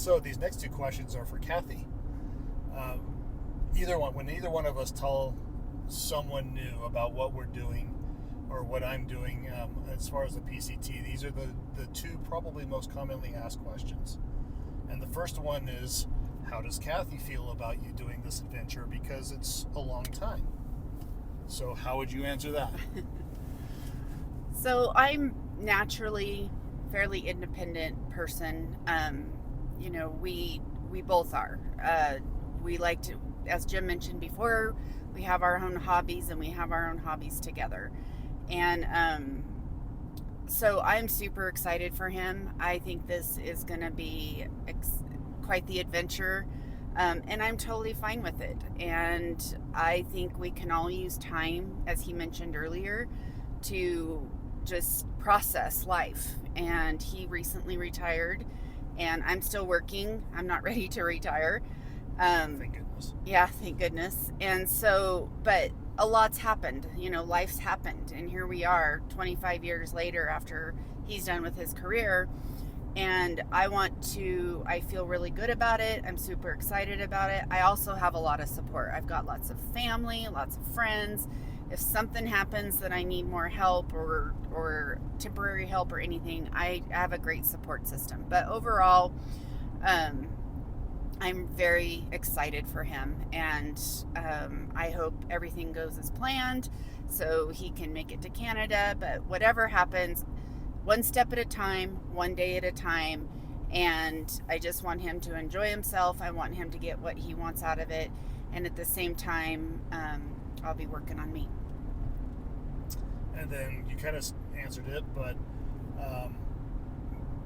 So these next two questions are for Kathy. When either one of us tell someone new about what we're doing or what I'm doing as far as the PCT, these are the two probably most commonly asked questions. And the first one is, how does Kathy feel about you doing this adventure? Because it's a long time. So how would you answer that? So I'm naturally fairly independent person. We both are. We like to, as Jim mentioned before, we have our own hobbies and we have our own hobbies together. And so I'm super excited for him. I think this is going to be quite the adventure. And I'm totally fine with it. And I think we can all use time, as he mentioned earlier, to just process life. And he recently retired, and I'm still working. I'm not ready to retire. Thank goodness. Yeah, thank goodness. And so, but a lot's happened. Life's happened. And here we are 25 years later after he's done with his career. And I feel really good about it. I'm super excited about it. I also have a lot of support. I've got lots of family, lots of friends. If something happens that I need more help or temporary help or anything, I have a great support system. But overall, I'm very excited for him, and I hope everything goes as planned so he can make it to Canada. But whatever happens, one step at a time, one day at a time. And I just want him to enjoy himself. I want him to get what he wants out of it. And at the same time, I'll be working on me. And then you kind of answered it, but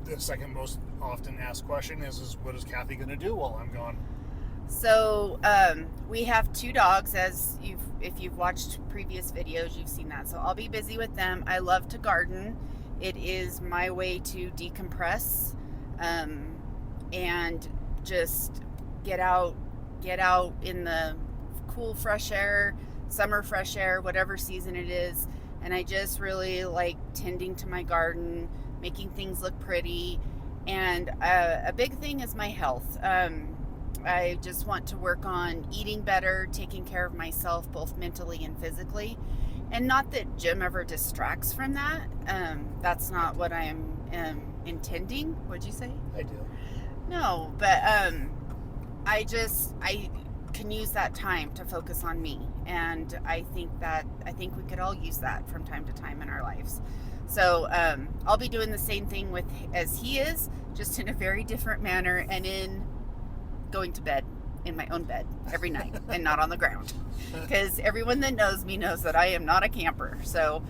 the second most often asked question is what is Kathy going to do while I'm gone? So we have two dogs, if you've watched previous videos, you've seen that. So I'll be busy with them. I love to garden. It is my way to decompress and just get out in the cool fresh air, summer fresh air, whatever season it is. And I just really like tending to my garden, making things look pretty. And a big thing is my health. I just want to work on eating better, taking care of myself, both mentally and physically. And not that Jim ever distracts from that. That's not what I am intending. What'd you say? I do. No, but I can use that time to focus on me, and I think we could all use that from time to time in our lives. So I'll be doing the same thing as he is, just in a very different manner, and in going to bed in my own bed every night and not on the ground, because everyone that knows me knows that I am not a camper. So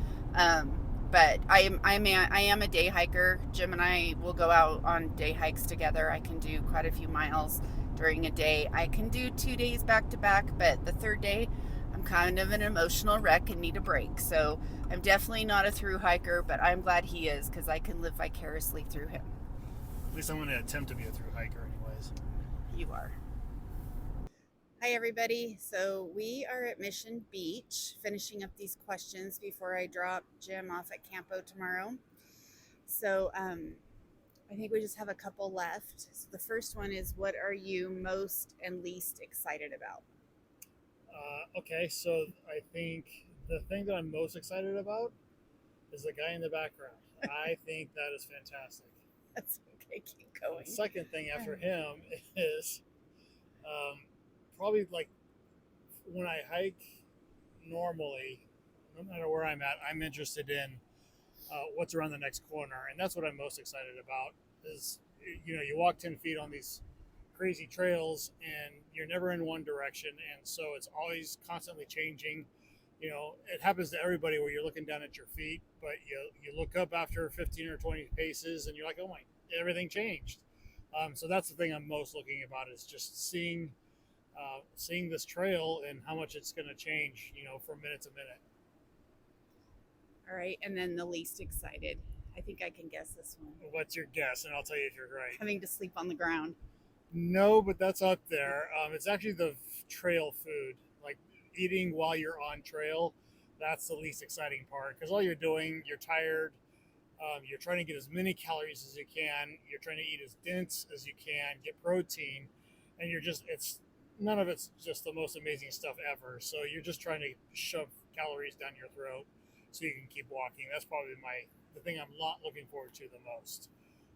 but I am a day hiker. Jim and I will go out on day hikes together. I can do quite a few miles during a day. I can do 2 days back to back, but the third day I'm kind of an emotional wreck and need a break. So I'm definitely not a through hiker, but I'm glad he is, because I can live vicariously through him. At least I'm going to attempt to be a through hiker anyways. You are. Hi, everybody. So we are at Mission Beach, finishing up these questions before I drop Jim off at Campo tomorrow. So I think we just have a couple left. So the first one is, what are you most and least excited about? Okay, so I think the thing that I'm most excited about is the guy in the background. I think that is fantastic. That's okay. Keep going. The second thing after him is probably like when I hike normally, no matter where I'm at, I'm interested in what's around the next corner, and that's what I'm most excited about. Is you walk 10 feet on these crazy trails, and you're never in one direction, and so it's always constantly changing. It happens to everybody where you're looking down at your feet, but you look up after 15 or 20 paces, and you're like, oh my, everything changed. So that's the thing I'm most looking about, is just seeing this trail and how much it's going to change, from minute to minute. All right, and then the least excited. I think I can guess this one. What's your guess? And I'll tell you if you're right. Having to sleep on the ground. No, but that's up there. It's actually the trail food, like eating while you're on trail. That's the least exciting part, because all you're doing, you're tired. You're trying to get as many calories as you can. You're trying to eat as dense as you can, get protein, and it's none of it's just the most amazing stuff ever. So you're just trying to shove calories down your throat so you can keep walking. That's probably the thing I'm not looking forward to the most.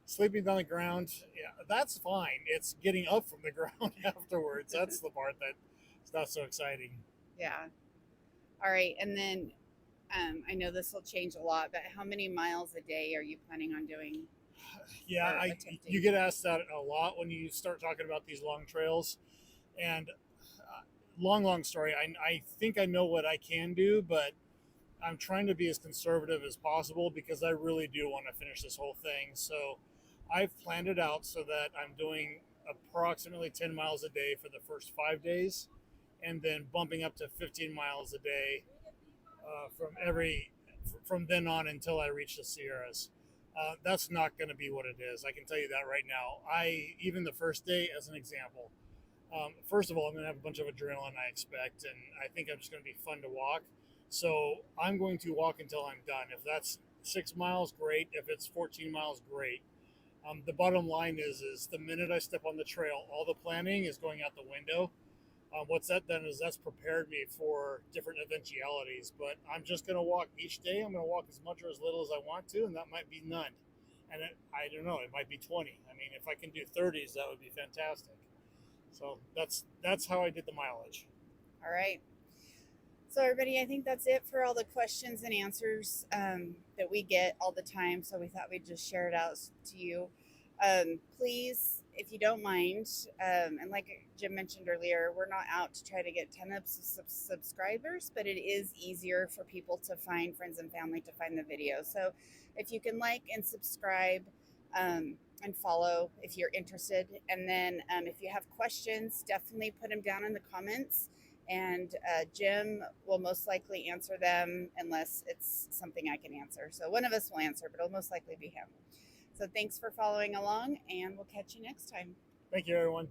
Sleeping on the ground, yeah, that's fine. It's getting up from the ground afterwards. That's the part that's not so exciting. Yeah. All right. And then I know this will change a lot, but how many miles a day are you planning on doing Yeah, or you attempting? get asked that a lot when you start talking about these long trails, and long story. I think I know what I can do, but I'm trying to be as conservative as possible because I really do want to finish this whole thing. So I've planned it out so that I'm doing approximately 10 miles a day for the first 5 days, and then bumping up to 15 miles a day from then on until I reach the Sierras. That's not going to be what it is. I can tell you that right now. Even the first day, as an example, first of all, I'm going to have a bunch of adrenaline, I expect, and I think I'm just going to be fun to walk. So I'm going to walk until I'm done. If that's 6 miles, great. If it's 14 miles, great. The bottom line is the minute I step on the trail, all the planning is going out the window. What's that done is that's prepared me for different eventualities. But I'm just going to walk each day. I'm going to walk as much or as little as I want to, and that might be none. And I don't know. It might be 20. I mean, if I can do 30s, that would be fantastic. So that's how I did the mileage. All right. So, everybody, I think that's it for all the questions and answers that we get all the time. So, we thought we'd just share it out to you. Please, if you don't mind, and like Jim mentioned earlier, we're not out to try to get 10 subscribers, but it is easier for people to find friends and family to find the video. So, if you can like and subscribe, and follow if you're interested. And then if you have questions, definitely put them down in the comments. And Jim will most likely answer them unless it's something I can answer. So one of us will answer, but it'll most likely be him. So thanks for following along, and we'll catch you next time. Thank you, everyone.